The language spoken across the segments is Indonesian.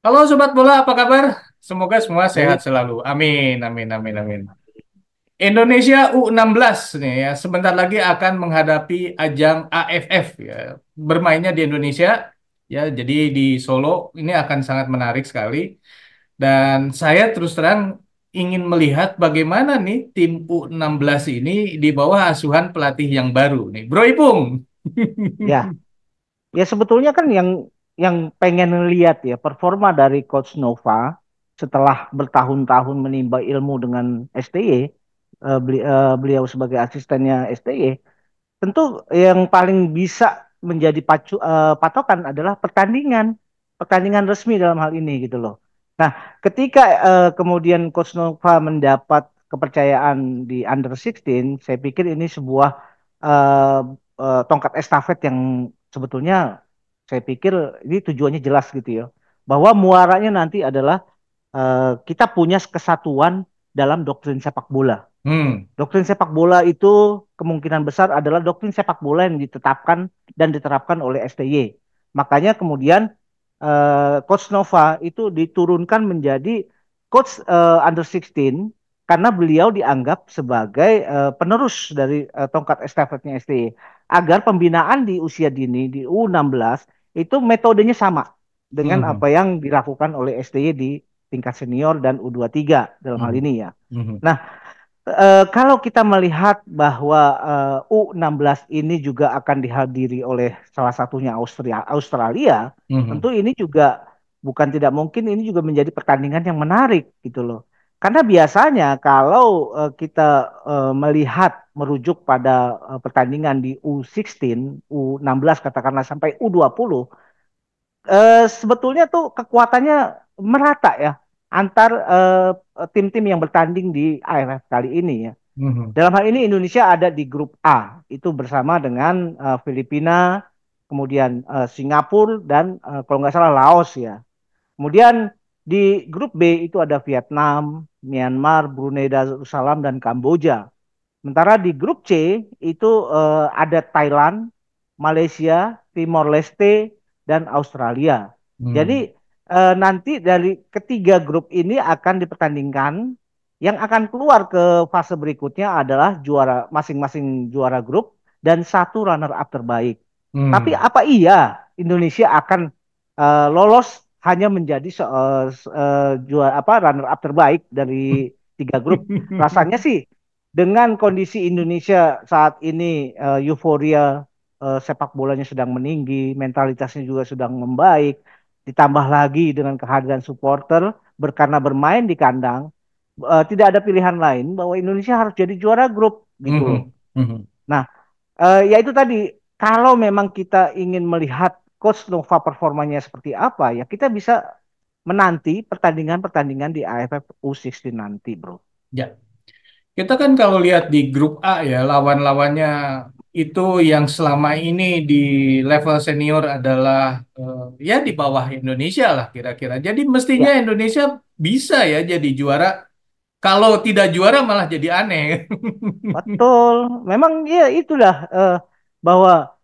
Halo Sobat Bola, apa kabar? Semoga semua sehat Baik, selalu. Amin, amin, amin, amin. Indonesia U16 nih ya, sebentar lagi akan menghadapi ajang AFF ya. Bermainnya di Indonesia ya, jadi di Solo ini akan sangat menarik sekali. Dan saya terus terang ingin melihat bagaimana nih tim U16 ini di bawah asuhan pelatih yang baru nih. Bro Ipung. ya. Ya sebetulnya kan yang pengen lihat ya performa dari Coach Nova setelah bertahun-tahun menimba ilmu dengan STY, beliau sebagai asistennya STY, tentu yang paling bisa menjadi patokan adalah pertandingan resmi dalam hal ini gitu loh. Nah, ketika kemudian Coach Nova mendapat kepercayaan di Under 16, saya pikir ini sebuah eh, tongkat estafet yang sebetulnya saya pikir ini tujuannya jelas gitu ya. Bahwa muaranya nanti adalah kita punya kesatuan dalam doktrin sepak bola. Hmm. Doktrin sepak bola itu kemungkinan besar adalah doktrin sepak bola yang ditetapkan dan diterapkan oleh STY. Makanya kemudian Coach Nova itu diturunkan menjadi Coach Under 16 karena beliau dianggap sebagai penerus dari tongkat estafetnya STY. Agar pembinaan di usia dini di U16 itu metodenya sama dengan Hmm. apa yang dilakukan oleh STY di tingkat senior dan U23 dalam hal Hmm. ini ya. Hmm. Nah, kalau kita melihat bahwa U16 ini juga akan dihadiri oleh salah satunya Australia, Hmm. tentu ini juga bukan tidak mungkin ini juga menjadi pertandingan yang menarik gitu loh. Karena biasanya kalau kita melihat merujuk pada pertandingan di U16, U16 katakanlah sampai U20, sebetulnya tuh kekuatannya merata ya antar tim-tim yang bertanding di AFF kali ini ya. Hmm. Dalam hal ini Indonesia ada di grup A, itu bersama dengan Filipina, kemudian Singapura dan kalau nggak salah Laos ya. Kemudian di grup B itu ada Vietnam, Myanmar, Brunei Darussalam dan Kamboja. Sementara di grup C itu ada Thailand, Malaysia, Timor Leste, dan Australia. Hmm. Jadi nanti dari ketiga grup ini akan dipertandingkan. Yang akan keluar ke fase berikutnya adalah juara masing-masing juara grup dan satu runner up terbaik. Tapi Hmm. apa iya Indonesia akan lolos hanya menjadi juara apa runner up terbaik dari tiga grup? Rasanya sih dengan kondisi Indonesia saat ini euforia sepak bolanya sedang meninggi, mentalitasnya juga sedang membaik, ditambah lagi dengan kehadiran supporter karena bermain di kandang, tidak ada pilihan lain bahwa Indonesia harus jadi juara grup gitu loh. Mhm, mhm. Nah, ya itu tadi kalau memang kita ingin melihat Coach Nova performanya seperti apa, ya kita bisa menanti pertandingan-pertandingan di AFF U16 nanti, bro. Ya, kita kan kalau lihat di grup A ya, lawan-lawannya itu yang selama ini di level senior adalah ya di bawah Indonesia lah kira-kira. Jadi mestinya Ya, Indonesia bisa ya jadi juara. Kalau tidak juara malah jadi aneh. betul. Memang ya itulah bahwa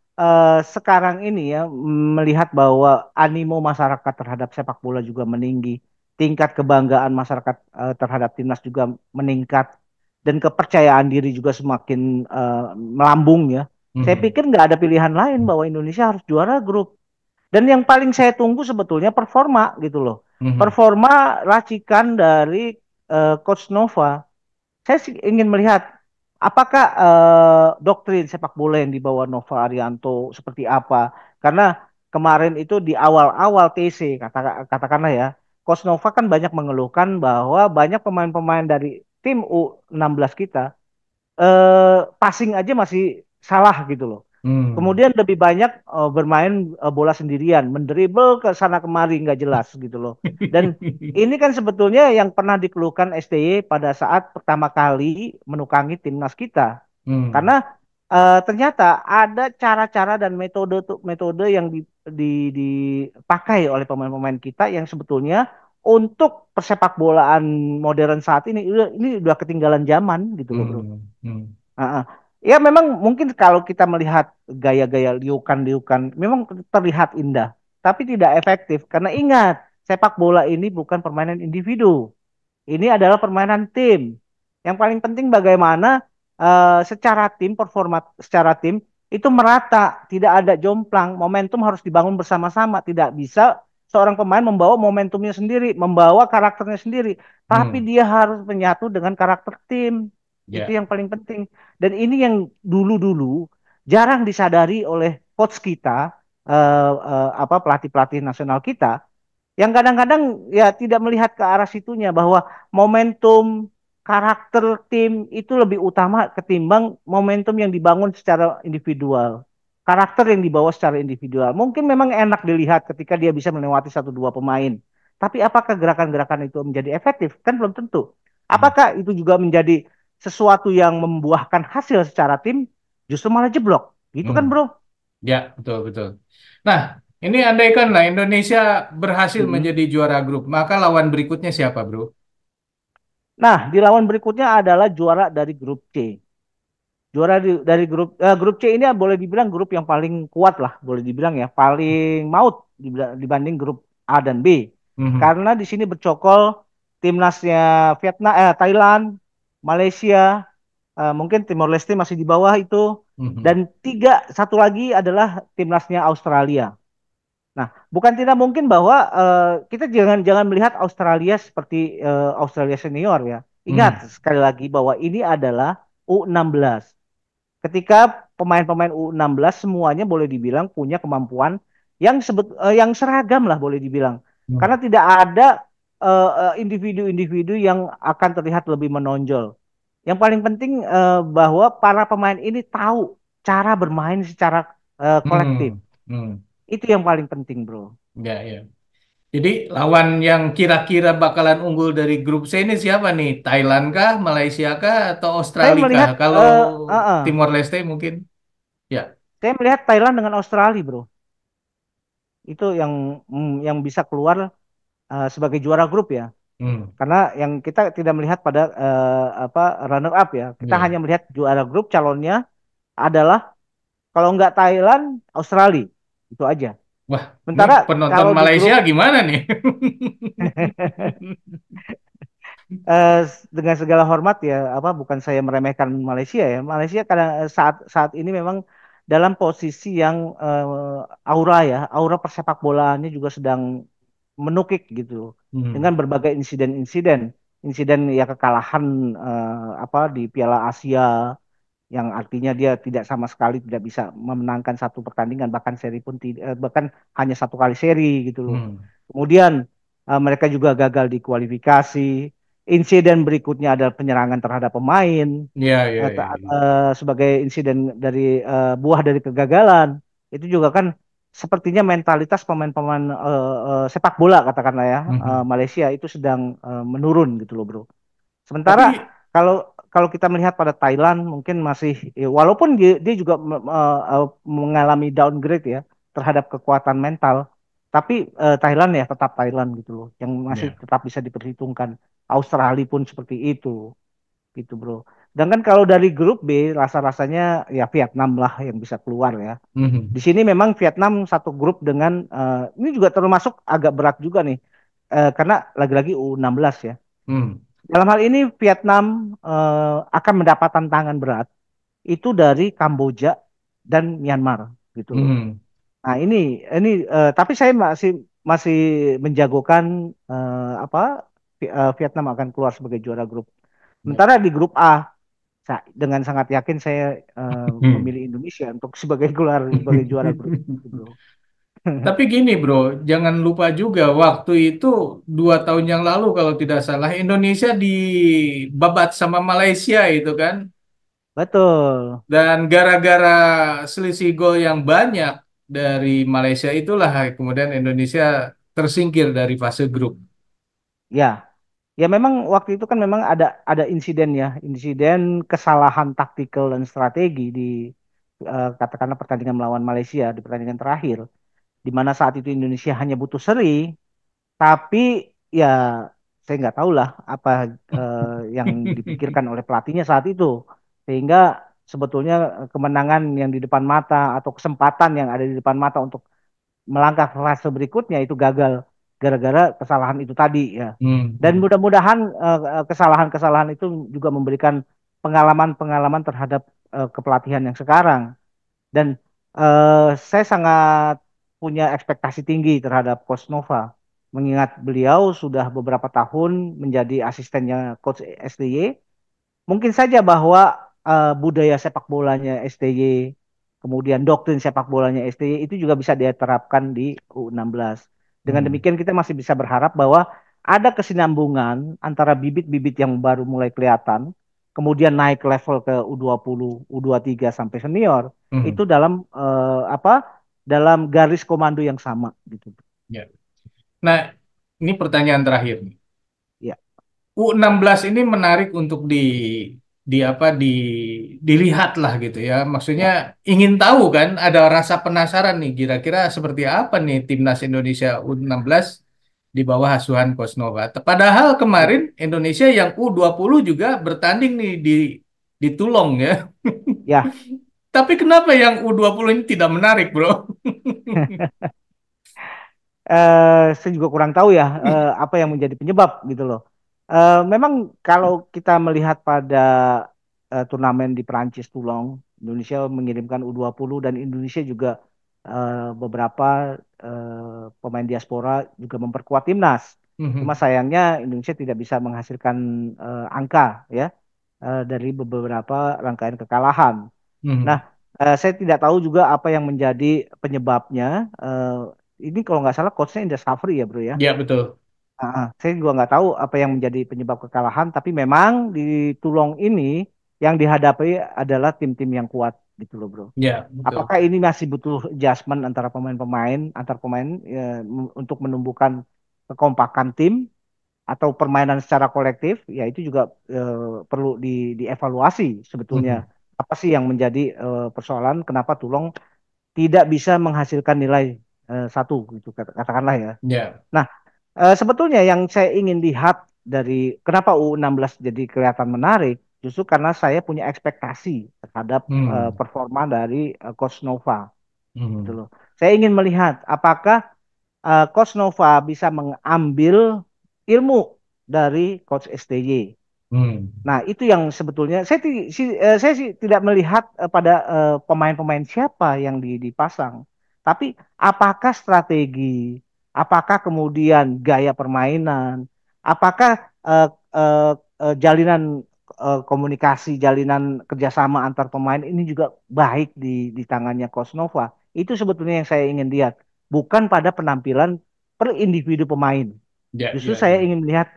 sekarang ini ya melihat bahwa animo masyarakat terhadap sepak bola juga meninggi, tingkat kebanggaan masyarakat terhadap timnas juga meningkat, dan kepercayaan diri juga semakin melambung ya. Saya Mhm, pikir nggak ada pilihan lain bahwa Indonesia harus juara grup. Dan yang paling saya tunggu sebetulnya performa gitu loh. mhm, Performa racikan dari Coach Nova. Saya sih ingin melihat apakah doktrin sepak bola yang dibawa Nova Arianto seperti apa. Karena kemarin itu di awal-awal TC katakanlah ya, Coach Nova kan banyak mengeluhkan bahwa banyak pemain-pemain dari tim U16 kita passing aja masih salah gitu loh. mhm. Kemudian lebih banyak bermain bola sendirian, mendribble ke sana kemari nggak jelas gitu loh. Dan ini kan sebetulnya yang pernah dikeluhkan STY pada saat pertama kali menukangi timnas kita. Hmm, Karena ternyata ada cara-cara dan metode yang dipakai oleh pemain-pemain kita yang sebetulnya untuk persepak bolaan modern saat ini udah ketinggalan zaman gitu loh, bro. hmm, hmm. Heeh. Ya memang mungkin kalau kita melihat gaya-gaya liukan-liukan memang terlihat indah, tapi tidak efektif karena ingat sepak bola ini bukan permainan individu. Ini adalah permainan tim. Yang paling penting bagaimana secara tim, performa secara tim itu merata, tidak ada jomplang. Momentum harus dibangun bersama-sama. Tidak bisa seorang pemain membawa momentumnya sendiri, membawa karakternya sendiri. Tapi Hmm. dia harus menyatu dengan karakter tim. Itu Ya. yang paling penting. Dan ini yang dulu-dulu jarang disadari oleh coach kita, apa pelatih-pelatih nasional kita yang kadang-kadang ya tidak melihat ke arah situnya bahwa momentum karakter tim itu lebih utama ketimbang momentum yang dibangun secara individual. Karakter yang dibawa secara individual. Mungkin memang enak dilihat ketika dia bisa melewati satu dua pemain. Tapi apakah gerakan-gerakan itu menjadi efektif? Kan belum tentu. Hmm. Apakah itu juga menjadi sesuatu yang membuahkan hasil secara tim? Justru malah jeblok. Gitu Hmm. kan, Bro? Ya, betul, betul. Nah, ini andaikanlah Indonesia berhasil Mm-mm. menjadi juara grup, maka lawan berikutnya siapa, bro? Nah, di lawan berikutnya adalah juara dari grup C. Juara dari grup C ini boleh dibilang grup yang paling kuat lah, boleh dibilang ya, paling maut dibanding grup A dan B. Mhm. Karena di sini bercokol timnasnya Vietnam, Thailand, Malaysia, mungkin Timor Leste masih di bawah itu, Mhm. dan satu lagi adalah timnasnya Australia. Nah, bukan tidak mungkin bahwa kita jangan jangan melihat Australia seperti Australia senior ya. Ingat Mhm. sekali lagi bahwa ini adalah U16. Ketika pemain-pemain U16 semuanya boleh dibilang punya kemampuan yang seragam lah boleh dibilang. Karena Mhm. tidak ada individu-individu yang akan terlihat lebih menonjol. Yang paling penting bahwa para pemain ini tahu cara bermain secara kolektif. Hmm. Hmm. Itu yang paling penting, Bro. Ya, ya. Jadi lawan yang kira-kira bakalan unggul dari grup C ini siapa nih? Thailand kah, Malaysia kah, atau Saya Australia kah? melihat Kalau Timor Leste mungkin, ya. saya melihat Thailand dengan Australia, Bro. Itu yang bisa keluar sebagai juara grup ya. Hmm. Karena yang kita tidak melihat pada apa runner up ya. Kita Ya. hanya melihat juara grup calonnya adalah kalau nggak Thailand, Australia. Itu aja. Wah, ini Sementara penonton kalau di Malaysia grup gimana nih? dengan segala hormat ya, apa bukan saya meremehkan Malaysia ya. Malaysia kadang saat saat ini memang dalam posisi yang aura persepak bolaannya juga sedang menukik gitu Hmm. dengan berbagai insiden-insiden, insiden ya kekalahan apa di Piala Asia yang artinya dia tidak sama sekali tidak bisa memenangkan satu pertandingan bahkan seri pun tidak bahkan hanya satu kali seri gitu loh. Hmm. Kemudian mereka juga gagal di kualifikasi. Insiden berikutnya adalah penyerangan terhadap pemain Ya, ya, ya, ya. sebagai insiden dari buah dari kegagalan. Itu juga kan sepertinya mentalitas pemain-pemain sepak bola katakanlah ya Mhm. Malaysia itu sedang menurun gitu loh bro. Sementara Tapi, kalau kalau kita melihat pada Thailand mungkin masih walaupun dia juga mengalami downgrade ya terhadap kekuatan mental, tapi Thailand ya tetap Thailand gitu loh yang masih ya. tetap bisa diperhitungkan. Australia pun seperti itu gitu bro. Sedangkan kalau dari grup B rasa-rasanya ya Vietnam lah yang bisa keluar ya. Mhm. Di sini memang Vietnam satu grup dengan ini juga termasuk agak berat juga nih karena lagi-lagi U16 ya. Hmm. Dalam hal ini Vietnam akan mendapat tantangan berat itu dari Kamboja dan Myanmar gitu loh. Hmm. Nah ini tapi saya masih masih menjagokan apa Vietnam akan keluar sebagai juara grup. Ya. Sementara di grup A dengan sangat yakin saya Hmm. memilih Indonesia untuk sebagai keluar sebagai juara grup itu bro. Tapi gini bro, jangan lupa juga waktu itu 2 tahun yang lalu kalau tidak salah Indonesia dibabat sama Malaysia itu kan. Betul. Dan gara-gara selisih gol yang banyak dari Malaysia itulah kemudian Indonesia tersingkir dari fase grup. Ya, ya memang waktu itu kan memang ada insiden ya, insiden kesalahan taktikal dan strategi di katakanlah pertandingan melawan Malaysia di pertandingan terakhir, di mana saat itu Indonesia hanya butuh seri, tapi ya saya nggak tahu lah apa yang dipikirkan oleh pelatihnya saat itu, sehingga sebetulnya kemenangan yang di depan mata atau kesempatan yang ada di depan mata untuk melangkah ke fase berikutnya itu gagal. gara-gara kesalahan itu tadi ya. Hmm, Dan hmm, mudah-mudahan kesalahan-kesalahan itu juga memberikan pengalaman-pengalaman terhadap kepelatihan yang sekarang. Dan saya sangat punya ekspektasi tinggi terhadap Coach Nova, mengingat beliau sudah beberapa tahun menjadi asistennya Coach STY. Mungkin saja bahwa budaya sepak bolanya STY, kemudian doktrin sepak bolanya STY itu juga bisa diterapkan di U16. Dengan hmm, demikian kita masih bisa berharap bahwa ada kesinambungan antara bibit-bibit yang baru mulai kelihatan, kemudian naik level ke U20, U23 sampai senior, hmm. itu dalam dalam garis komando yang sama gitu. Ya. Nah, ini pertanyaan terakhir nih. Ya, U16 ini menarik untuk di apa dilihat lah gitu ya. Maksudnya ya, ingin tahu kan, ada rasa penasaran nih kira-kira seperti apa nih timnas Indonesia U16 di bawah asuhan Coach Nova. Padahal ya, kemarin Indonesia yang U20 juga bertanding nih di Tulong ya. ya. Tapi kenapa yang U20 ini tidak menarik, Bro? Saya juga kurang tahu ya apa yang menjadi penyebab gitu loh. Memang kalau kita melihat pada turnamen di Perancis Toulon, Indonesia mengirimkan U20 dan Indonesia juga beberapa pemain diaspora juga memperkuat timnas. Cuma Mhm, sayangnya Indonesia tidak bisa menghasilkan angka ya dari beberapa rangkaian kekalahan. Nah, mhm. saya tidak tahu juga apa yang menjadi penyebabnya. Ini kalau nggak salah coachnya Indra Safri ya bro ya. Ya, betul. Saya juga nggak tahu apa yang menjadi penyebab kekalahan, tapi memang di Tulong ini yang dihadapi adalah tim-tim yang kuat gitu loh bro. Ya, betul. Apakah ini masih butuh adjustment antara pemain-pemain, antar pemain ya, untuk menumbuhkan kekompakan tim atau permainan secara kolektif? Ya itu juga perlu dievaluasi sebetulnya. Mhm. Apa sih yang menjadi persoalan kenapa Tulong tidak bisa menghasilkan nilai satu gitu katakanlah ya. Ya. Nah, sebetulnya yang saya ingin lihat dari kenapa U16 jadi kelihatan menarik justru karena saya punya ekspektasi terhadap Hmm. performa dari Coach Nova gitu Mhm. loh. Saya ingin melihat apakah Coach Nova bisa mengambil ilmu dari Coach STY. Hmm. Nah, itu yang sebetulnya saya sih tidak melihat pada pemain-pemain siapa yang dipasang. Tapi apakah strategi, apakah kemudian gaya permainan, apakah eh, eh, jalinan komunikasi, jalinan kerjasama antar pemain ini juga baik di tangannya Coach Nova. Itu sebetulnya yang saya ingin lihat, bukan pada penampilan per individu pemain. Ya, Justru ya, saya ya. ingin melihat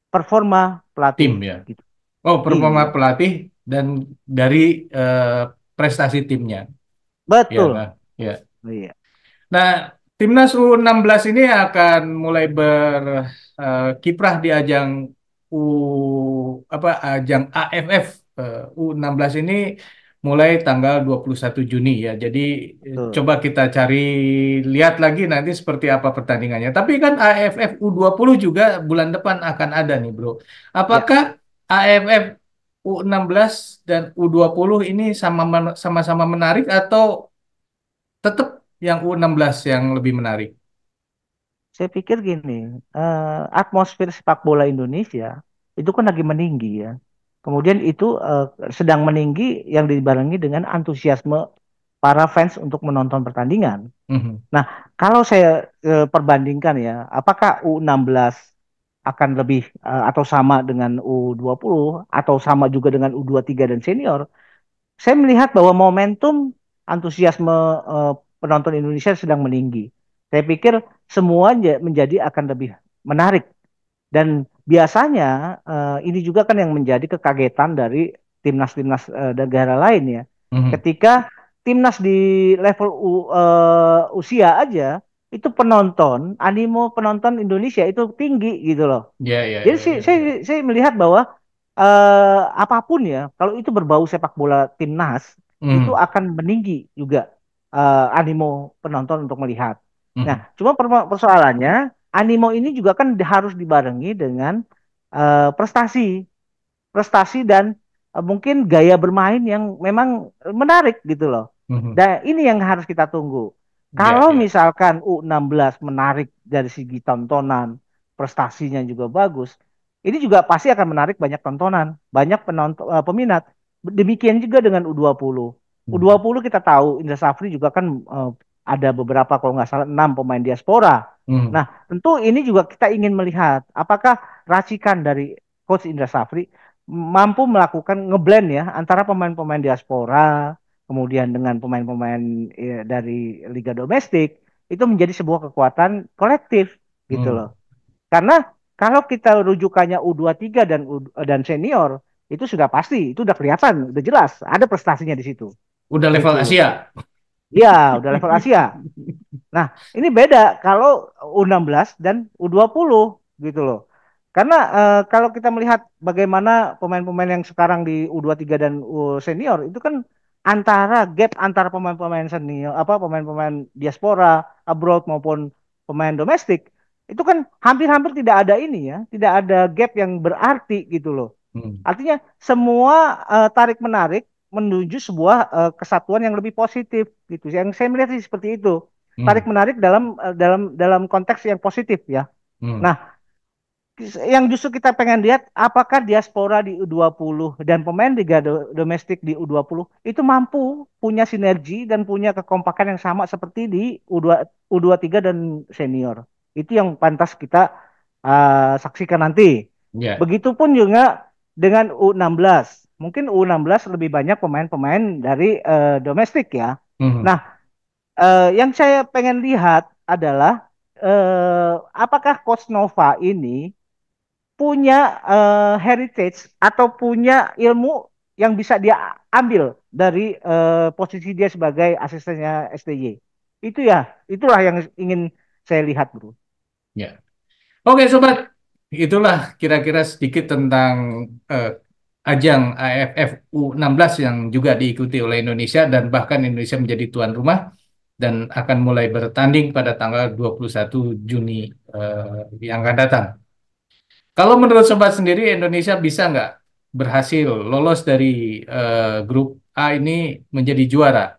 performa pelatih Tim ya. gitu. Oh, performa Iya, pelatih dan dari eh, prestasi timnya. Ya, betul. nah, ya. Iya, Nah, timnas U16 ini akan mulai berkiprah di ajang U ajang AFF U16 ini mulai tanggal 21 Juni ya. Jadi betul. coba kita cari lihat lagi nanti seperti apa pertandingannya. Tapi kan AFF U20 juga bulan depan akan ada nih, Bro. Ya, Apakah AFF U16 dan U20 ini sama-sama menarik atau tetap yang U16 yang lebih menarik? saya pikir gini, atmosfer sepak bola Indonesia itu kan lagi meninggi ya. Kemudian itu sedang meninggi yang dibarengi dengan antusiasme para fans untuk menonton pertandingan. Mhm, Nah, kalau saya perbandingkan ya, apakah U16 akan lebih atau sama dengan U20 atau sama juga dengan U23 dan senior? Saya melihat bahwa momentum antusiasme eh, penonton Indonesia sedang meninggi. Saya pikir semua menjadi akan lebih menarik dan biasanya ini juga kan yang menjadi kekagetan dari timnas-timnas negara lain ya. mhm. Ketika timnas di level usia aja itu penonton, animo penonton Indonesia itu tinggi gitu loh. Ya, ya, Jadi ya, ya, ya. saya melihat bahwa apapun ya, kalau itu berbau sepak bola timnas, itu Mhm, akan meninggi juga animo penonton untuk melihat. Nah, mhm, cuma persoalannya, animo ini juga kan harus dibarengi dengan prestasi, prestasi dan mungkin gaya bermain yang memang menarik gitu loh. mhm. Dan ini yang harus kita tunggu. Ya, Kalau ya. misalkan U16 menarik dari segi tontonan, prestasinya juga bagus, ini juga pasti akan menarik banyak tontonan, banyak penonton, peminat. Demikian juga dengan U20. Hmm. U20 kita tahu Indra Safri juga kan ada beberapa kalau nggak salah 6 pemain diaspora. Hmm. Nah, tentu ini juga kita ingin melihat apakah racikan dari Coach Indra Safri mampu melakukan ngeblend ya antara pemain-pemain diaspora kemudian dengan pemain-pemain dari liga domestik itu menjadi sebuah kekuatan kolektif gitu Hmm. loh. Karena kalau kita rujukannya U23 dan senior itu sudah pasti, itu udah kelihatan, udah jelas ada prestasinya di situ Udah level gitu loh. Asia. Iya, udah level Asia. Nah, ini beda kalau U16 dan U20 gitu loh. Karena kalau kita melihat bagaimana pemain-pemain yang sekarang di U23 dan U senior itu kan antara gap antara pemain-pemain senior apa pemain-pemain diaspora, abroad maupun pemain domestik itu kan hampir-hampir tidak ada ini ya, tidak ada gap yang berarti gitu loh. Hmm. Artinya semua tarik menarik menuju sebuah kesatuan yang lebih positif gitu. Yang saya melihat sih seperti itu. Tarik Hmm. menarik dalam konteks yang positif ya. Hmm. Nah, yang justru kita pengen lihat apakah diaspora di U20 dan pemain liga domestik di U20 itu mampu punya sinergi dan punya kekompakan yang sama seperti di U23 dan senior. Itu yang pantas kita saksikan nanti. Ya. Begitupun juga dengan U16. Mungkin U16 lebih banyak pemain-pemain dari domestik ya. Hmm. Nah, yang saya pengen lihat adalah apakah Coach Nova ini punya heritage atau punya ilmu yang bisa dia ambil dari posisi dia sebagai asistennya STY. Itu ya, itulah yang ingin saya lihat, Bro. Ya. Oke, sobat. Itulah kira-kira sedikit tentang eh, ajang AFF U16 yang juga diikuti oleh Indonesia dan bahkan Indonesia menjadi tuan rumah dan akan mulai bertanding pada tanggal 21 Juni yang akan datang. Kalau menurut sobat sendiri, Indonesia bisa nggak berhasil lolos dari grup A ini menjadi juara?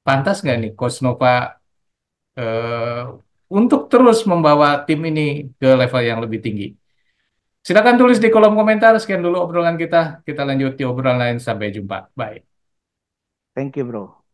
Pantas nggak nih Coach Nova eh, untuk terus membawa tim ini ke level yang lebih tinggi? Silakan tulis di kolom komentar. Sekian dulu obrolan kita. Kita lanjut di obrolan lain. Sampai jumpa. Bye. Thank you, Bro.